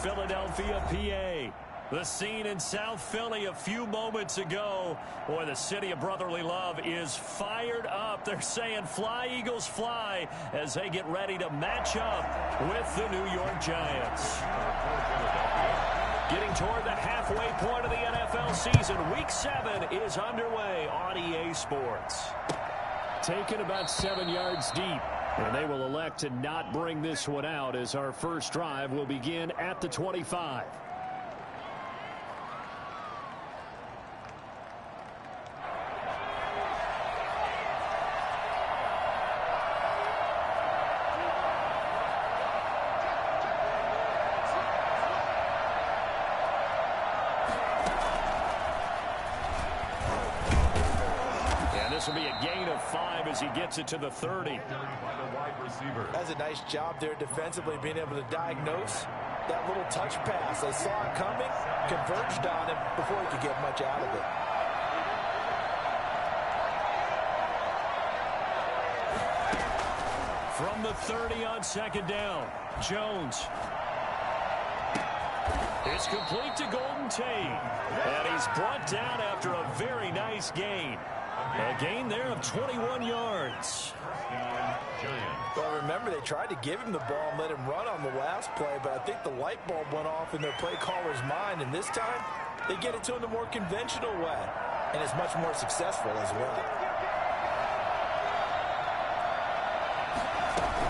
Philadelphia, PA. The scene in South Philly a few moments ago. Boy, the city of brotherly love is fired up. They're saying fly, Eagles, fly, as they get ready to match up with the New York Giants. Getting toward the halfway point of the NFL season, Week 7 is underway on EA Sports. Taken about 7 yards deep, and they will elect to not bring this one out as our first drive will begin at the 25. This will be a gain of 5 as he gets it to the 30. That's a nice job there defensively, being able to diagnose that little touch pass. They saw it coming, converged on him before he could get much out of it. From the 30 on second down, Jones. It's complete to Golden Tate. And he's brought down after a very nice gain. A gain there of 21 yards. Well, remember, they tried to give him the ball and let him run on the last play, but I think the light bulb went off in their play caller's mind, and this time they get it to him the more conventional way, and it's much more successful as well.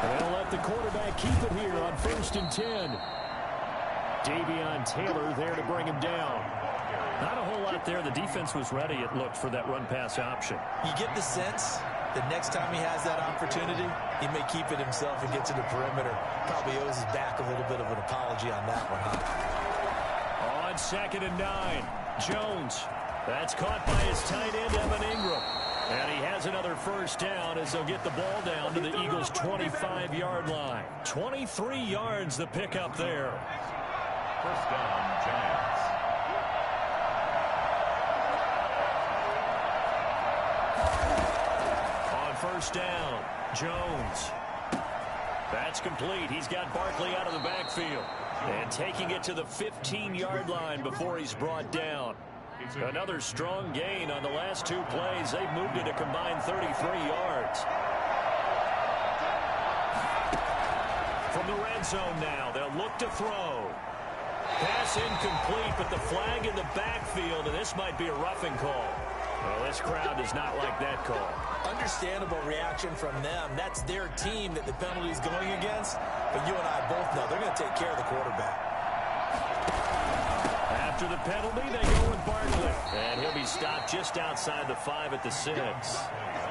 And they'll let the quarterback keep it here on 1st and 10. Davion Taylor there to bring him down. Not a whole lot there. The defense was ready, it looked, for that run-pass option. You get the sense that next time he has that opportunity, he may keep it himself and get to the perimeter. Probably owes his back a little bit of an apology on that one, huh? On 2nd and 9, Jones. That's caught by his tight end, Evan Ingram. And he has another first down as they'll get the ball down to the Eagles' 25-yard line. 23 yards the pickup there. First down, Giants. First down, Jones. That's complete. He's got Barkley out of the backfield. And taking it to the 15-yard line before he's brought down. Another strong gain on the last 2 plays. They've moved it a combined 33 yards. From the red zone now, they'll look to throw. Pass incomplete, but the flag in the backfield, and this might be a roughing call. Well, this crowd does not like that call. Understandable reaction from them. That's their team that the penalty is going against. But you and I both know they're going to take care of the quarterback. After the penalty, they go with Barkley. And he'll be stopped just outside the 5 at the 6.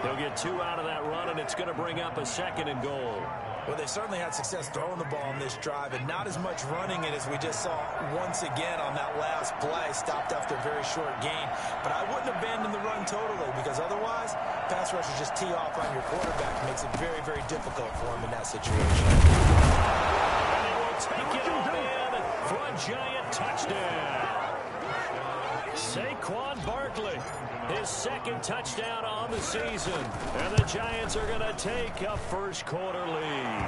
He'll get 2 out of that run, and it's going to bring up a 2nd and goal. Well, they certainly had success throwing the ball on this drive, and not as much running it as we just saw once again on that last play. Stopped after a very short gain. But I wouldn't abandon the run totally, because otherwise, pass rushers just tee off on your quarterback. It makes it very, very difficult for him in that situation. And he will take it all in for a Giant touchdown. Saquon Barkley, his 2nd touchdown on the season. And the Giants are going to take a first-quarter lead.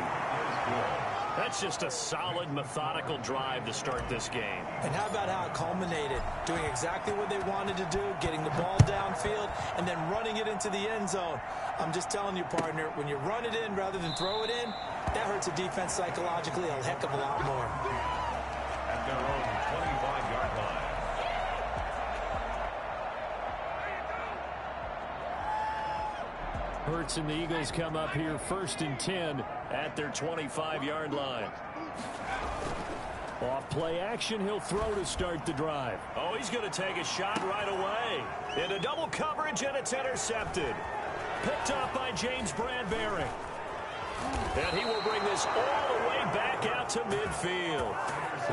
That's just a solid, methodical drive to start this game. And how about how it culminated? Doing exactly what they wanted to do, getting the ball downfield, and then running it into the end zone. I'm just telling you, partner, when you run it in rather than throw it in, that hurts a defense psychologically a heck of a lot more. At their own 25-yard line. Hurts and the Eagles come up here 1st and 10 at their 25-yard line. Off play action, he'll throw to start the drive. Oh, he's going to take a shot right away. Into double coverage, and it's intercepted. Picked up by James Bradbury. And he will bring this all the way back out to midfield.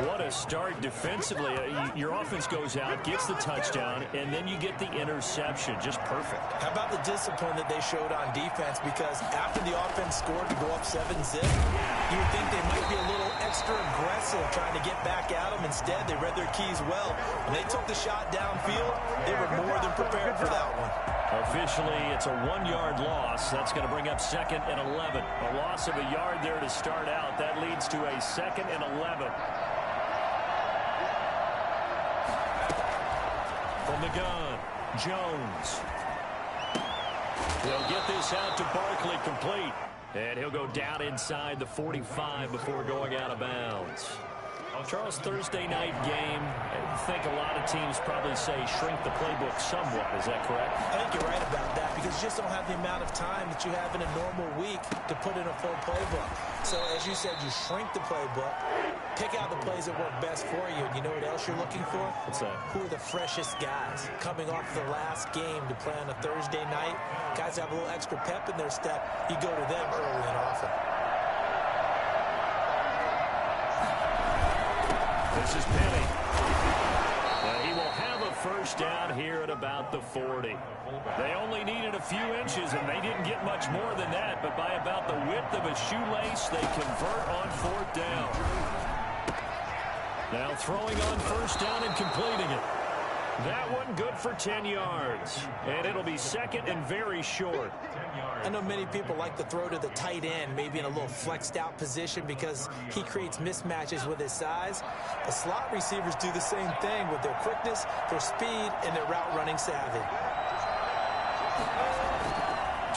What a start defensively. Your offense goes out, gets the touchdown, and then you get the interception. Just perfect. How about the discipline that they showed on defense? Because after the offense scored to go up 7-zip, you would think they might be a little extra aggressive trying to get back at them. Instead, they read their keys well. When they took the shot downfield, they were more than prepared for that one. Officially, it's a 1-yard loss. That's going to bring up 2nd and 11. A loss of a yard there to start out. That leads to a 2nd and 11. gun. Jones. He'll get this out to Barkley, complete. And he'll go down inside the 45 before going out of bounds. Charles, Thursday night game, I think a lot of teams probably say shrink the playbook somewhat. Is that correct? I think you're right about that because you just don't have the amount of time that you have in a normal week to put in a full playbook. So, as you said, you shrink the playbook, pick out the plays that work best for you. And you know what else you're looking for? What's that? Who are the freshest guys coming off the last game to play on a Thursday night? Guys have a little extra pep in their step. You go to them early and often. This is Penny. He will have a first down here at about the 40. They only needed a few inches, and they didn't get much more than that, but by about the width of a shoelace, they convert on fourth down. Now throwing on first down and completing it. That one good for 10 yards, and it'll be second and very short. I know many people like to throw to the tight end, maybe in a little flexed out position because he creates mismatches with his size. The slot receivers do the same thing with their quickness, their speed, and their route running savvy.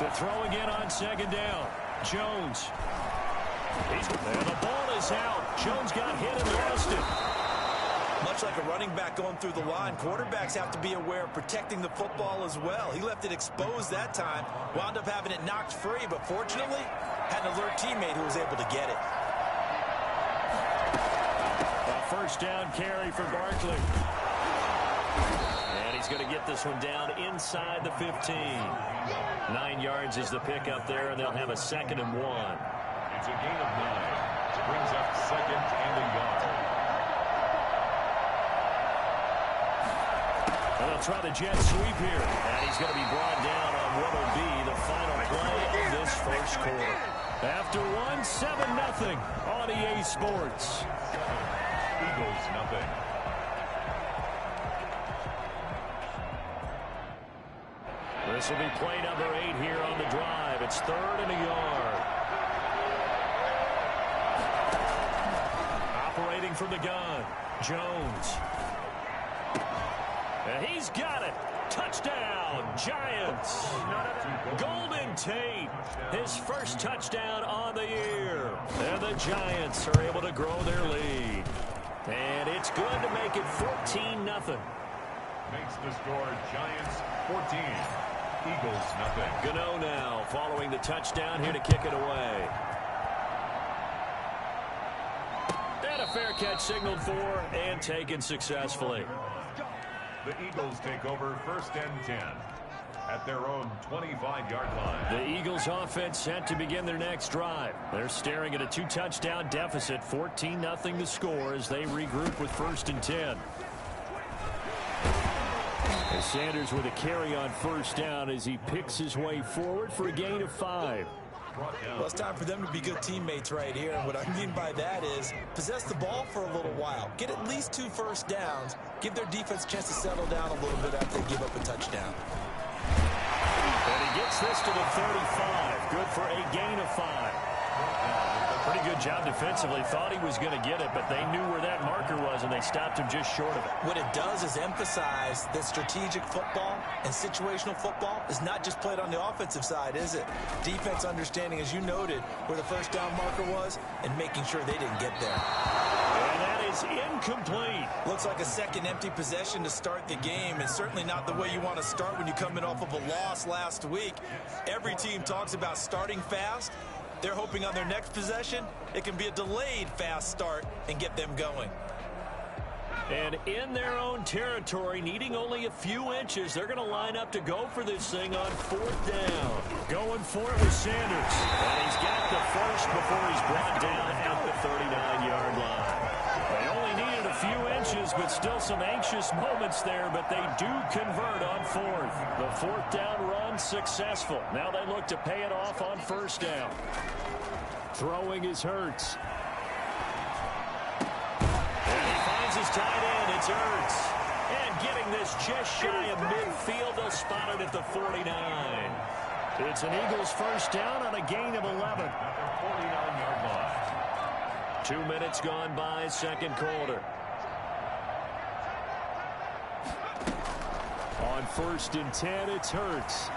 To throw again on second down. Jones. And the ball is out. Jones got hit and lost it. Much like a running back going through the line, quarterbacks have to be aware of protecting the football as well. He left it exposed that time, wound up having it knocked free, but fortunately, had an alert teammate who was able to get it. A first down carry for Barkley. And he's going to get this one down inside the 15. 9 yards is the pickup there, and they'll have a second and 1. It's a gain of 9. Brings up second and a yard. They'll try the jet sweep here. And he's going to be brought down on what will be the final play of this first quarter. After 7-0 on EA Sports. Eagles, nothing. This will be play number 8 here on the drive. It's third and a yard. Operating from the gun, Jones. And he's got it. Touchdown, Giants. Golden Tate, his first touchdown on the year. And the Giants are able to grow their lead. And it's good to make it 14-0. Makes the score Giants 14. Eagles, nothing. Gano now following the touchdown here to kick it away. And a fair catch signaled for and taken successfully. The Eagles take over first and 10 at their own 25-yard line. The Eagles offense set to begin their next drive. They're staring at a 2-touchdown deficit, 14-0 the score as they regroup with first and 10. As Sanders with a carry on first down as he picks his way forward for a gain of 5. Well, it's time for them to be good teammates right here. And what I mean by that is possess the ball for a little while. Get at least 2 first downs. Give their defense a chance to settle down a little bit after they give up a touchdown. And he gets this to the 35. Good for a gain of 5. Pretty good job defensively. Thought he was going to get it, but they knew where that marker was, and they stopped him just short of it. What it does is emphasize that strategic football and situational football is not just played on the offensive side, is it? Defense understanding, as you noted, where the first down marker was and making sure they didn't get there. And that is incomplete. Looks like a second empty possession to start the game, and certainly not the way you want to start when you come in off of a loss last week. Every team talks about starting fast. They're hoping on their next possession, it can be a delayed fast start and get them going. And in their own territory, needing only a few inches, they're going to line up to go for this thing on fourth down. Going for it with Sanders. And he's got the first before he's brought down at the 39-yard line. They only needed a few inches, but still some anxious moments there, but they do convert on fourth. The fourth down run successful. Now they look to pay it off on first down. Throwing is Hurts. And he finds his tight end. It's Hurts. And getting this just shy of midfield, they'll spot it at the 49. It's an Eagles first down on a gain of 11. At their 49-yard line. 2 minutes gone by, second quarter. 1st and 10. It's Hurts.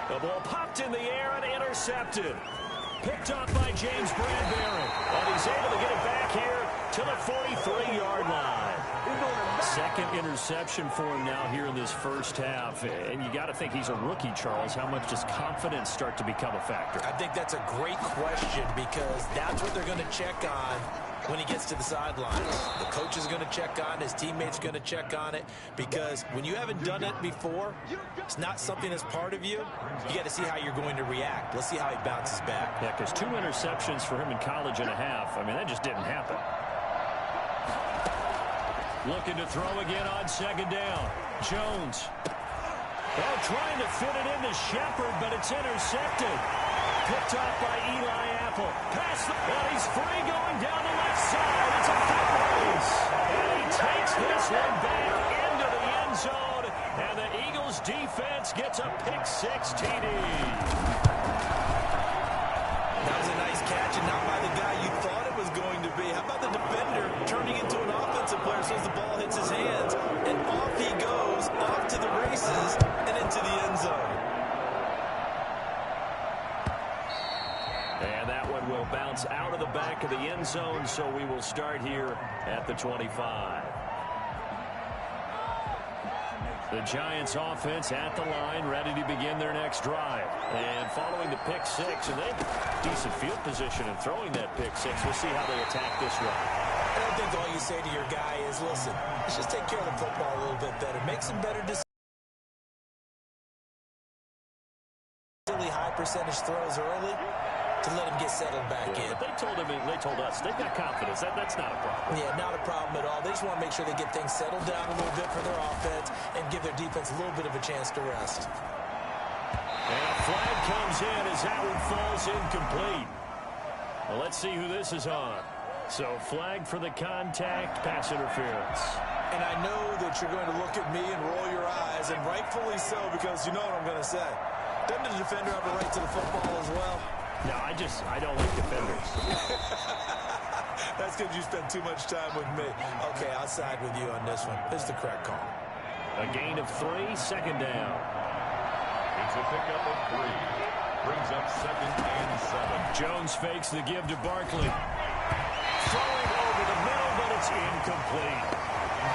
The ball popped in the air and intercepted. Picked up by James Bradbury. And he's able to get it back here to the 43-yard line. Second interception for him now here in this first half. And you got to think he's a rookie, Charles. How much does confidence start to become a factor? I think that's a great question because that's what they're going to check on when he gets to the sidelines. The coach is going to check on it. His teammates are going to check on it because when you haven't done it before, it's not something that's part of you. You got to see how you're going to react. Let's see how he bounces back. Yeah, because 2 interceptions for him in college and a half. I mean, that just didn't happen. Looking to throw again on 2nd down. Jones. Oh, trying to fit it into Shepard, but it's intercepted. Picked up by Eli Apple. And he's free going down the left side. It's a foot race. And he takes this one back into the end zone. And the Eagles defense gets a pick-6 TD. That was a nice catch and not by the guy you thought it was going to be. How about the defender turning into an offensive player as soon as the ball hits his hands, and off he goes, off to the races and into the end zone. And that one will bounce out of the back of the end zone, so we will start here at the 25. The Giants offense at the line, ready to begin their next drive. And following the pick-6, and they have decent field position in throwing that pick-6. We'll see how they attack this one. I think all you say to your guy is, listen, let's just take care of the football a little bit better. Make some better decisions. Really high percentage throws early to let him get settled back in. But they told us they've got confidence. That's not a problem. Yeah, not a problem at all. They just want to make sure they get things settled down a little bit for their offense and give their defense a little bit of a chance to rest. And a flag comes in as that one falls incomplete. Well, let's see who this is on. So flag for the contact, pass interference. And I know that you're going to look at me and roll your eyes, and rightfully so, because you know what I'm going to say. Doesn't the defender have a right to the football as well? No, I don't like defenders. That's because you spend too much time with me. Okay, I'll side with you on this one. This is the correct call. A gain of 3, 2nd down. It's a pickup of 3. Brings up 2nd and 7. Jones fakes the give to Barkley. Throwing over the middle, but it's incomplete.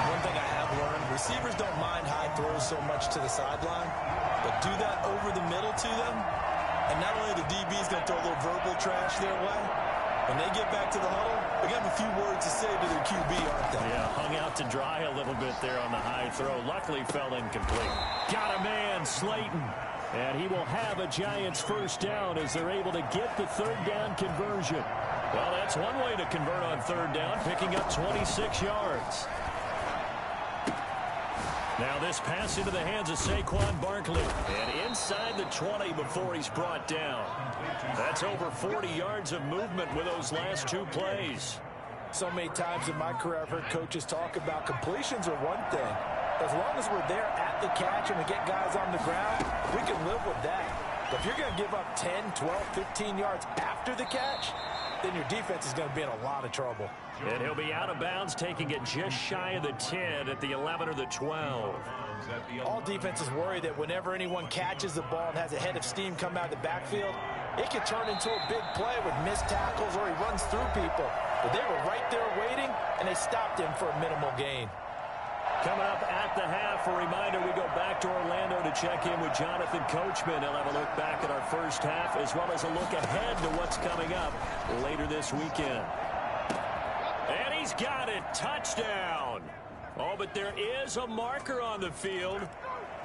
One thing I have learned, receivers don't mind high throws so much to the sideline, but do that over the middle to them, and not only the DB's going to throw a little verbal trash their way, when they get back to the huddle, they're going to have a few words to say to their QB, aren't they? Yeah, hung out to dry a little bit there on the high throw. Luckily fell incomplete. Got a man, Slayton. And he will have a Giants 1st down as they're able to get the 3rd down conversion. Well, that's one way to convert on 3rd down, picking up 26 yards. Now this pass into the hands of Saquon Barkley. And inside the 20 before he's brought down. That's over 40 yards of movement with those last 2 plays. So many times in my career I've heard coaches talk about completions are one thing. As long as we're there at the catch and we get guys on the ground, we can live with that. But if you're going to give up 10, 12, 15 yards after the catch, then your defense is going to be in a lot of trouble. And he'll be out of bounds, taking it just shy of the 10 at the 11 or the 12. All defenses worry that whenever anyone catches the ball and has a head of steam come out of the backfield, it could turn into a big play with missed tackles or he runs through people. But they were right there waiting, and they stopped him for a minimal gain. Coming up at the half, a reminder, we go back to Orlando to check in with Jonathan Coachman. He'll have a look back at our first half as well as a look ahead to what's coming up later this weekend. And he's got it. Touchdown. Oh, but there is a marker on the field.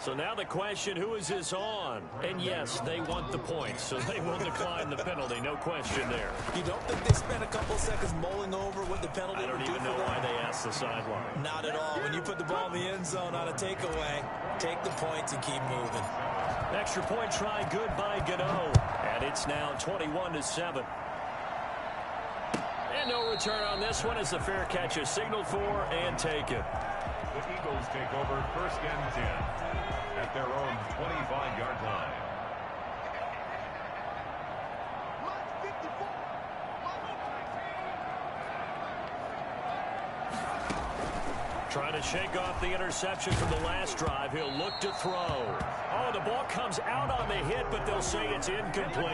So now the question, who is this on? And yes, they want the points, so they will decline the penalty. No question there. You don't think they spent a couple seconds mulling over what the penalty would do? I don't even know why they asked the sideline. Not at all. When you put the ball in the end zone on a takeaway, take the points and keep moving. Extra point try good by Gano. And it's now 21-7. And no return on this one as the fair catch is signaled for and taken. The Eagles take over 1st and 10 at their own 25-yard line. Trying to shake off the interception from the last drive. He'll look to throw. Oh, the ball comes out on the hit, but they'll say it's incomplete.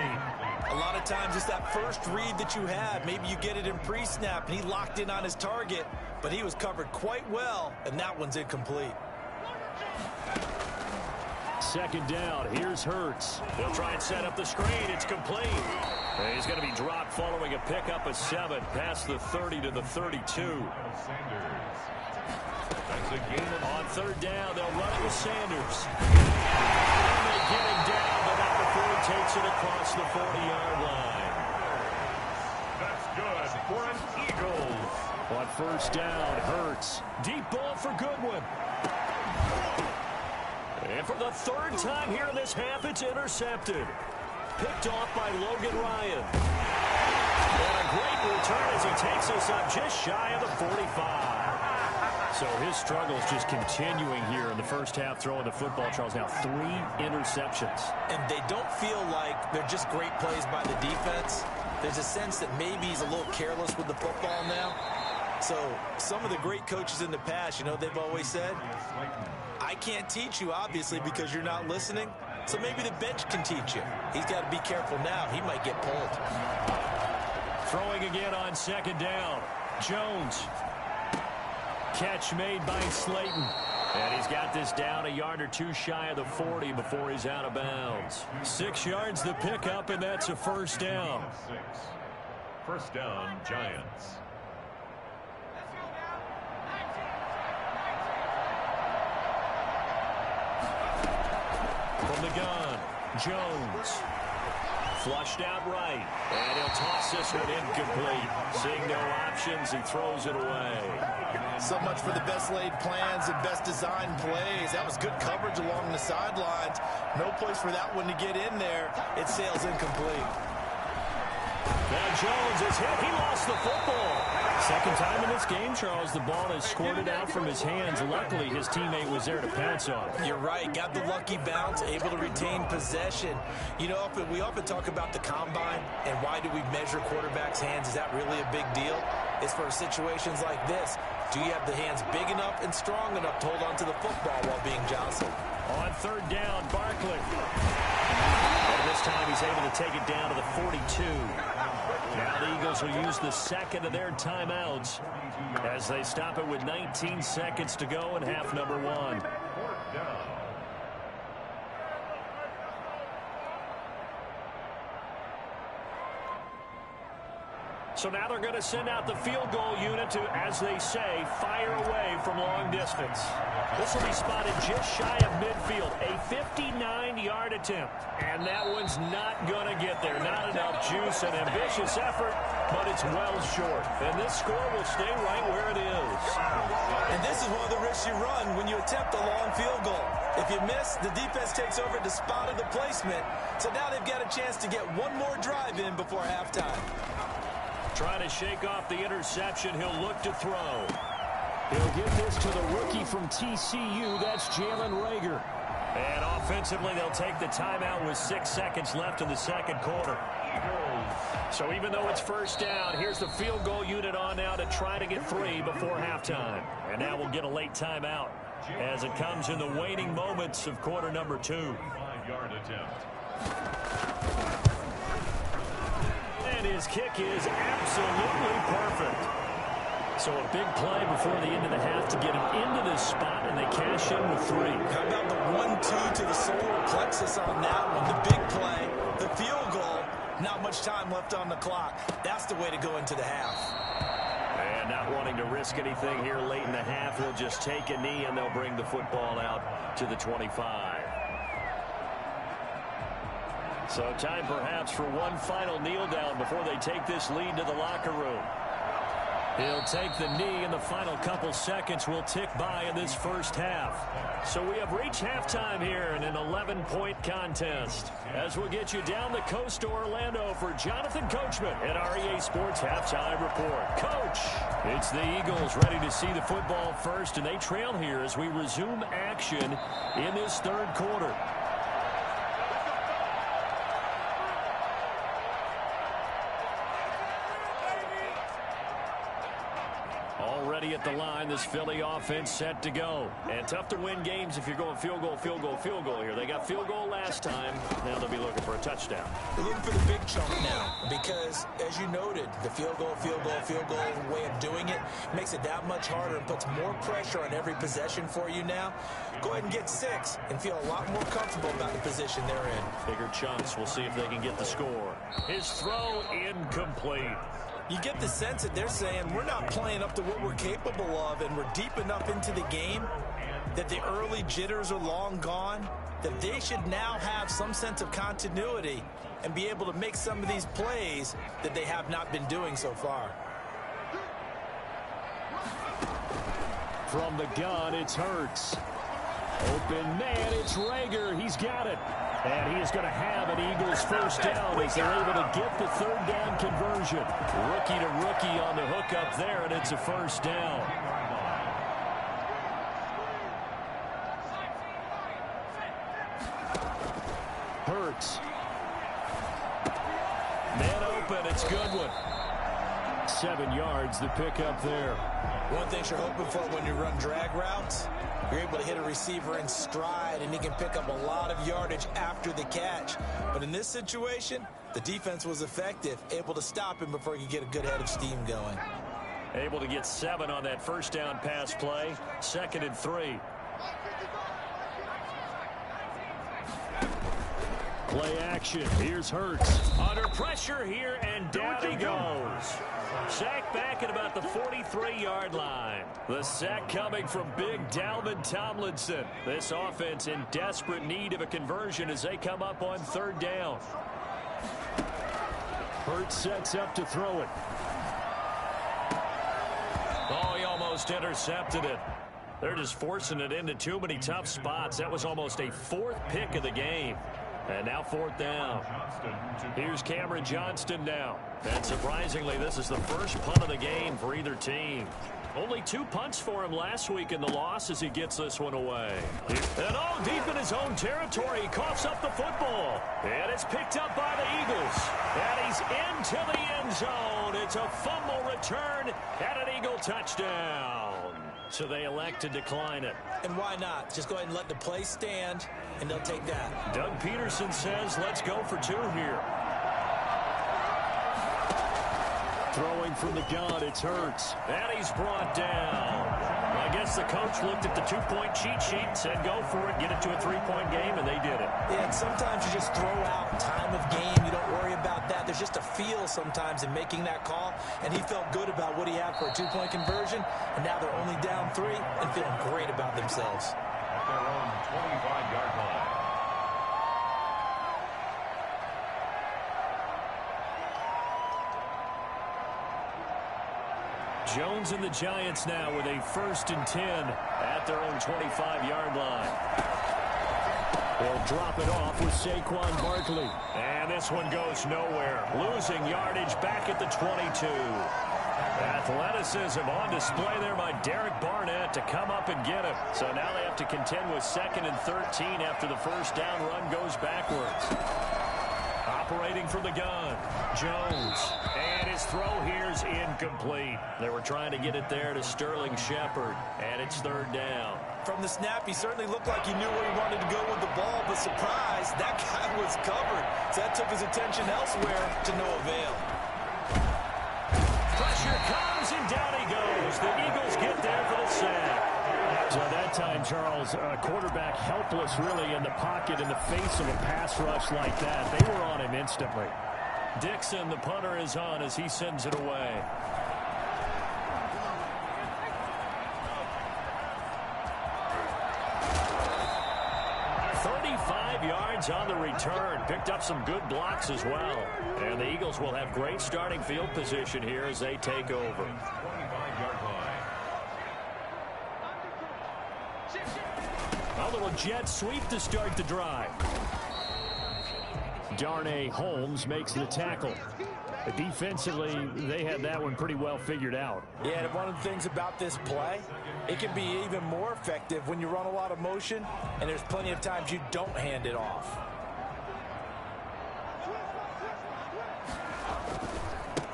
A lot of times it's that first read that you have. Maybe you get it in pre-snap, and he locked in on his target, but he was covered quite well, and that one's incomplete. Second down. Here's Hurts. He'll try and set up the screen. It's complete. And he's going to be dropped following a pickup of 7 past the 30 to the 32. On third down, they'll run it with Sanders. And they get him down, but not before he takes it across the 40-yard line. That's good for an Eagles. On first down, Hurts. Deep ball for Goodwin. And for the third time here in this half, it's intercepted. Picked off by Logan Ryan. And a great return as he takes us up just shy of the 45. So his struggles just continuing here in the first half, throwing the football. Charles, now 3 interceptions. And they don't feel like they're just great plays by the defense. There's a sense that maybe he's a little careless with the football now. So some of the great coaches in the past, you know, they've always said, I can't teach you, obviously, because you're not listening. So maybe the bench can teach you. He's got to be careful now. He might get pulled. Throwing again on second down. Jones. Catch made by Slayton. And he's got this down a yard or 2 shy of the 40 before he's out of bounds. 6 yards the pickup, and that's a first down. First down, Giants. From the gun, Jones. Flushed out right. And he'll toss this one incomplete. Seeing no options, he throws it away. So much for the best laid plans and best designed plays. That was good coverage along the sidelines. No place for that one to get in there. It sails incomplete. Now Jones is hit. He lost the football. Second time in this game, Charles, the ball is squirted out from his hands. Luckily, his teammate was there to pounce on it. You're right. Got the lucky bounce, able to retain possession. You know, we often talk about the combine and why do we measure quarterbacks' hands. Is that really a big deal? It's for situations like this. Do you have the hands big enough and strong enough to hold on to the football while being jostled? On third down, Barkley. And this time he's able to take it down to the 42. Now the Eagles will use the second of their timeouts as they stop it with 19 seconds to go in half number 1. So now they're going to send out the field goal unit to, as they say, fire away from long distance. This will be spotted just shy of midfield. A 59-yard attempt. And that one's not going to get there. Not enough juice. An ambitious effort, but it's well short. And this score will stay right where it is. And this is one of the risks you run when you attempt a long field goal. If you miss, the defense takes over the spot of the placement. So now they've got a chance to get one more drive in before halftime. Trying to shake off the interception. He'll look to throw. He'll give this to the rookie from TCU. That's Jalen Reagor. And offensively, they'll take the timeout with 6 seconds left in the second quarter. So even though it's first down, here's the field goal unit on now to try to get 3 before halftime. And now we'll get a late timeout as it comes in the waning moments of quarter number 2. 5-yard attempt. His kick is absolutely perfect. So a big play before the end of the half to get him into this spot, and they cash in with 3. How about the 1-2 to the solar plexus on that one? The big play, the field goal, not much time left on the clock. That's the way to go into the half. And not wanting to risk anything here late in the half, he'll just take a knee, and they'll bring the football out to the 25. So time perhaps for one final kneel down before they take this lead to the locker room. He'll take the knee, and the final couple seconds will tick by in this first half. So we have reached halftime here in an 11-point contest. As we'll get you down the coast to Orlando for Jonathan Coachman at our EA Sports Halftime Report. Coach, it's the Eagles ready to see the football first, and they trail here as we resume action in this third quarter. Already at the line, this Philly offense set to go. And tough to win games if you're going field goal, field goal, field goal here. They got field goal last time. Now they'll be looking for a touchdown. They're looking for the big chunk now because, as you noted, the field goal way of doing it makes it that much harder and puts more pressure on every possession for you now. Go ahead and get 6 and feel a lot more comfortable about the position they're in. Bigger chunks. We'll see if they can get the score. His throw incomplete. You get the sense that they're saying we're not playing up to what we're capable of, and we're deep enough into the game that the early jitters are long gone, that they should now have some sense of continuity and be able to make some of these plays that they have not been doing so far. From the gun, it's Hurts. Open man, it's Rager. He's got it. And he is going to have an Eagles first down as they're able to get the third down conversion. Rookie to rookie on the hook up there, and it's a first down. Hurts. Man open, it's Goodwin. 7 yards, the pickup there. One thing you're hoping for when you run drag routes, you're able to hit a receiver in stride, and he can pick up a lot of yardage after the catch. But in this situation, the defense was effective, able to stop him before he could get a good head of steam going. Able to get 7 on that first down pass play. 2nd and 3. Play action. Here's Hurts. Under pressure here, and down he goes. Sack back at about the 43-yard line. The sack coming from big Dalvin Tomlinson. This offense in desperate need of a conversion as they come up on third down. Hurts sets up to throw it. Oh, he almost intercepted it. They're just forcing it into too many tough spots. That was almost a 4th pick of the game. And now 4th down. Here's Cameron Johnston now. And surprisingly, this is the first punt of the game for either team. Only 2 punts for him last week in the loss as he gets this one away. And all deep in his own territory, he coughs up the football. And it's picked up by the Eagles. And he's into the end zone. It's a fumble return and an Eagle touchdown. So they elect to decline it. And why not? Just go ahead and let the play stand, and they'll take that. Doug Peterson says, let's go for 2 here. Throwing from the gun, it's Hurts. And he's brought down. I guess the coach looked at the 2-point cheat sheet, said go for it, get it to a 3-point game, and they did it. Yeah, and sometimes you just throw out time of game. You don't worry about that. There's just a feel sometimes in making that call, and he felt good about what he had for a 2-point conversion, and now they're only down 3 and feeling great about themselves. At their own 25-yard line. Jones and the Giants now with a 1st and 10 at their own 25-yard line. They'll drop it off with Saquon Barkley. And this one goes nowhere. Losing yardage back at the 22. Athleticism on display there by Derek Barnett to come up and get him. So now they have to contend with 2nd and 13 after the first down run goes backwards. Operating from the gun, Jones. And his throw here is incomplete. They were trying to get it there to Sterling Shepard. And it's 3rd down. From the snap, he certainly looked like he knew where he wanted to go with the ball, but surprise, that guy was covered. So that took his attention elsewhere to no avail. Pressure comes, and down he goes. The Eagles get there for the sack. So that time, Charles, quarterback helpless really in the pocket in the face of a pass rush like that. They were on him instantly. Dixon, the punter, is on as he sends it away. Yards on the return. Picked up some good blocks as well. And the Eagles will have great starting field position here as they take over. 25-yard line. A little jet sweep to start the drive. Darnay Holmes makes the tackle. Defensively, they had that one pretty well figured out. Yeah, and one of the things about this play, it can be even more effective when you run a lot of motion, and there's plenty of times you don't hand it off.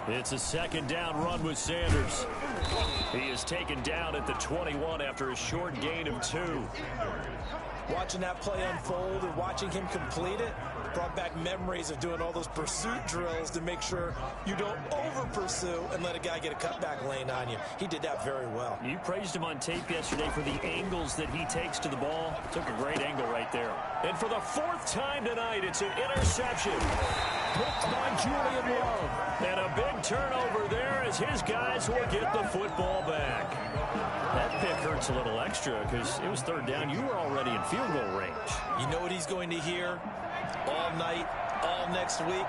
It's a 2nd down run with Sanders. He is taken down at the 21 after a short gain of 2. Watching that play unfold and watching him complete it brought back memories of doing all those pursuit drills to make sure you don't over-pursue and let a guy get a cutback lane on you. He did that very well. You praised him on tape yesterday for the angles that he takes to the ball. Took a great angle right there. And for the 4th time tonight, it's an interception. Picked by Julian Love. And a big turnover there as his guys will get the football back. That pick hurts a little extra because it was 3rd down. You were already in field goal range. You know what he's going to hear all night, all next week?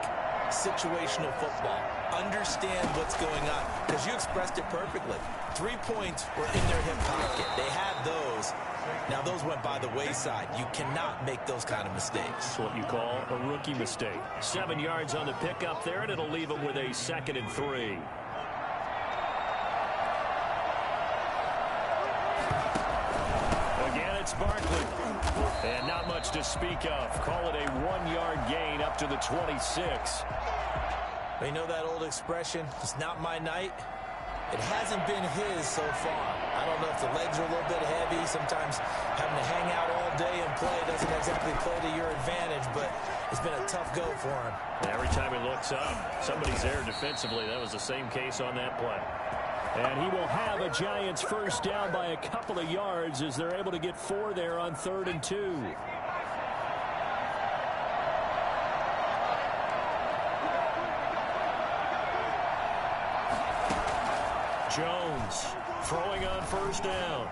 Situational football. Understand what's going on because you expressed it perfectly. 3 points were in their hip pocket. They had those. Now, those went by the wayside. You cannot make those kind of mistakes. That's what you call a rookie mistake. 7 yards on the pickup there, and it'll leave them with a 2nd and 3. Again, it's Barkley. And not much to speak of. Call it a 1-yard gain up to the 26. You know that old expression, it's not my night? It hasn't been his so far. I don't know if the legs are a little bit heavy. Sometimes having to hang out all day and play doesn't exactly play to your advantage, but it's been a tough go for him. Every time he looks up, somebody's there defensively. That was the same case on that play. And he will have a Giants 1st down by a couple of yards as they're able to get 4 there on 3rd and 2. Jones throwing on 1st down.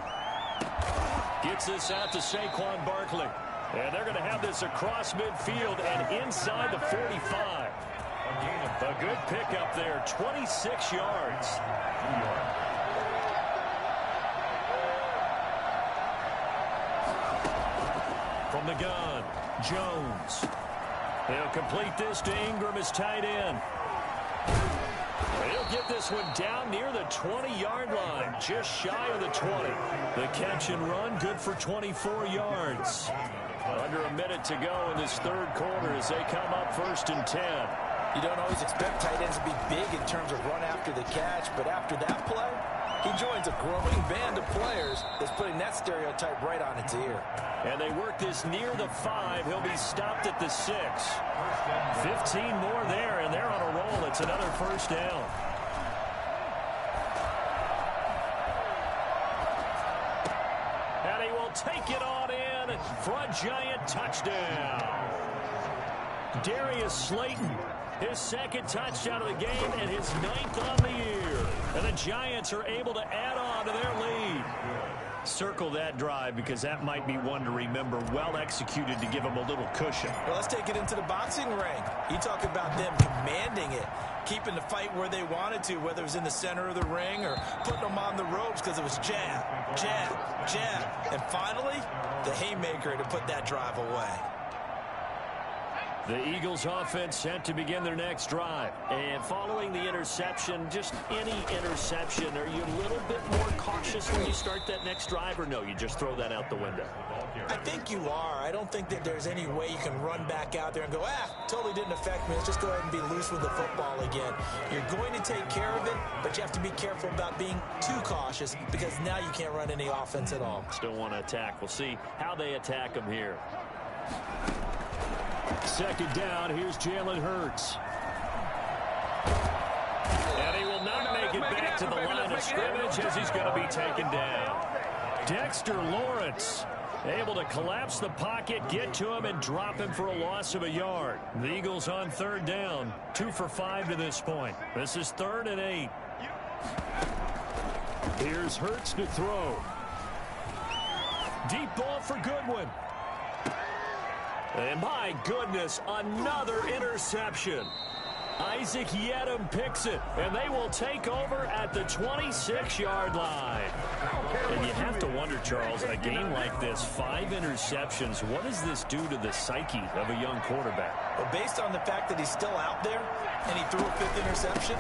Gets this out to Saquon Barkley. And they're going to have this across midfield and inside the 45. A good pickup there, 26 yards. From the gun, Jones. He'll complete this to Ingram as tight end. He'll get this one down near the 20-yard line, just shy of the 20. The catch and run, good for 24 yards. Under a minute to go in this 3rd quarter as they come up 1st and 10. You don't always expect tight ends to be big in terms of run after the catch, but after that play, he joins a growing band of players that's putting that stereotype right on its ear. And they work this near the 5. He'll be stopped at the 6. 15 more there, and they're on a roll. It's another 1st down. And he will take it on in for a Giant touchdown. Darius Slayton, his 2nd touchdown of the game and his 9th on the year. And the Giants are able to add on to their lead. Circle that drive because that might be one to remember. Well executed to give them a little cushion. Well, let's take it into the boxing ring. You talk about them commanding it, keeping the fight where they wanted to, whether it was in the center of the ring or putting them on the ropes because it was jab, jab, jab. And finally, the haymaker to put that drive away. The Eagles offense set to begin their next drive. And following the interception, just any interception, are you a little bit more cautious when you start that next drive, or no, you just throw that out the window? I think you are. I don't think that there's any way you can run back out there and go, totally didn't affect me. Let's just go ahead and be loose with the football again. You're going to take care of it, but you have to be careful about being too cautious because now you can't run any offense at all. Still want to attack. We'll see how they attack them here. 2nd down, here's Jalen Hurts. And he will not make it back to the line of scrimmage as he's going to be taken down. Dexter Lawrence able to collapse the pocket, get to him, and drop him for a loss of a yard. The Eagles on 3rd down, 2 for 5 to this point. This is 3rd and 8. Here's Hurts to throw. Deep ball for Goodwin. And my goodness, another interception. Isaac Yedem picks it, and they will take over at the 26-yard line. And you have to wonder, Charles, a game like this, 5 interceptions, what does this do to the psyche of a young quarterback? Well, based on the fact that he's still out there and he threw a 5th interception,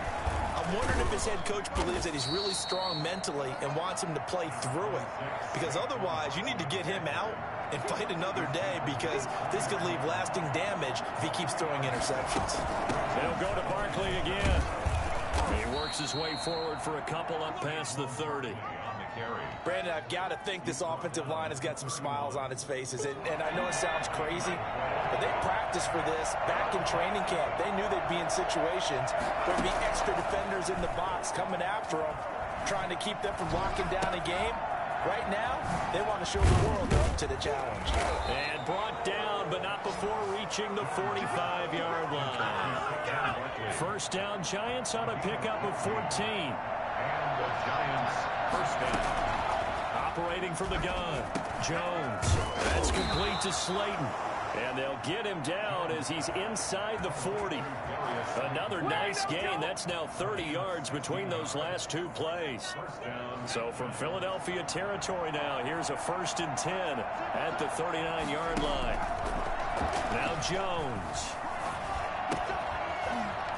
I'm wondering if his head coach believes that he's really strong mentally and wants him to play through it. Because otherwise, you need to get him out and fight another day because this could leave lasting damage if he keeps throwing interceptions. They'll go to Barkley again. He works his way forward for a couple up past the 30. Brandon, I've got to think this offensive line has got some smiles on its faces. And I know it sounds crazy, but they practiced for this back in training camp. They knew they'd be in situations where there'd be extra defenders in the box coming after them, trying to keep them from locking down a game. Right now, they want to show the world they're up to the challenge. And brought down, but not before reaching the 45-yard line. First down, Giants on a pickup of 14. And the Giants first down. Operating from the gun, Jones. That's complete to Slayton. And they'll get him down as he's inside the 40. Another nice gain. That's now 30 yards between those last two plays. So from Philadelphia territory now, here's a 1st and 10 at the 39-yard line. Now Jones.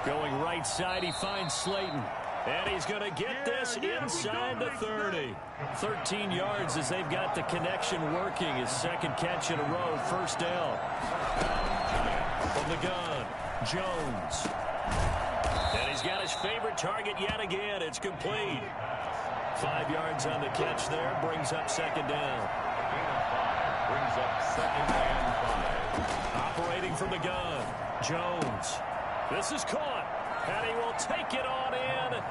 Going right side, he finds Slayton. And he's going to get this inside the 30. 13 yards as they've got the connection working. His second catch in a row, first down. From the gun, Jones. And he's got his favorite target yet again. It's complete. 5 yards on the catch there. Brings up second down. Brings up second and 5. Operating from the gun, Jones. This is caught. And he will take it on in.